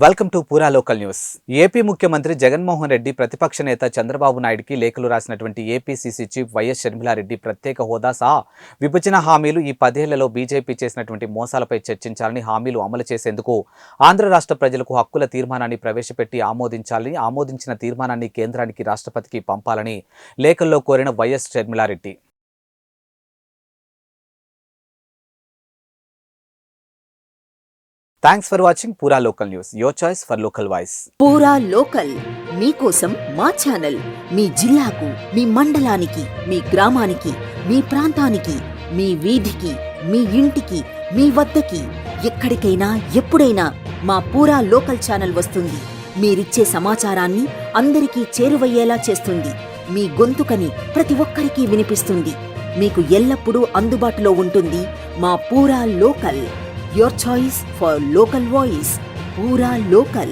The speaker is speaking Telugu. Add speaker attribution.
Speaker 1: వెల్కమ్ టు పూరా లోకల్ న్యూస్. ఏపీ ముఖ్యమంత్రి జగన్మోహన్ రెడ్డి ప్రతిపక్ష నేత చంద్రబాబు నాయుడుకి లేఖలు రాసినటువంటి ఏపీసీసీ చీఫ్ వైఎస్ షర్మిలారెడ్డి ప్రత్యేక హోదా సహా విభజన హామీలు ఈ 10 ఏళ్లలో బీజేపీ చేసినటువంటి మోసాలపై చర్చించాలని, హామీలు అమలు చేసేందుకు ఆంధ్ర రాష్ట్ర ప్రజలకు హక్కుల తీర్మానాన్ని ప్రవేశపెట్టి ఆమోదించాలని, ఆమోదించిన తీర్మానాన్ని కేంద్రానికి రాష్ట్రపతికి పంపాలని లేఖల్లో కోరిన YS Sharmila Reddy. Thanks for watching Pura local news, your choice for local voice.
Speaker 2: Pura local మీకోసం మా ఛానల్. మీ జిల్లాకు, మీ మండలానికి, మీ గ్రామానికి, మీ ప్రాంతానికి, మీ వీధికి, మీ ఇంటికి, మీ వద్దకి, ఎక్కడికైనా ఎప్పుడైనా మా పూరా లోకల్ ఛానల్ వస్తుంది. మీరిచ్చే సమాచారాన్ని అందరికీ చేరువయ్యేలా చేస్తుంది. మీ గొంతుకని ప్రతి ఒక్కరికి వినిపిస్తుంది. మీకు ఎల్లప్పుడూ అందుబాటులో ఉంటుంది మా పూరా local. Your choice for local voice. Pura Local.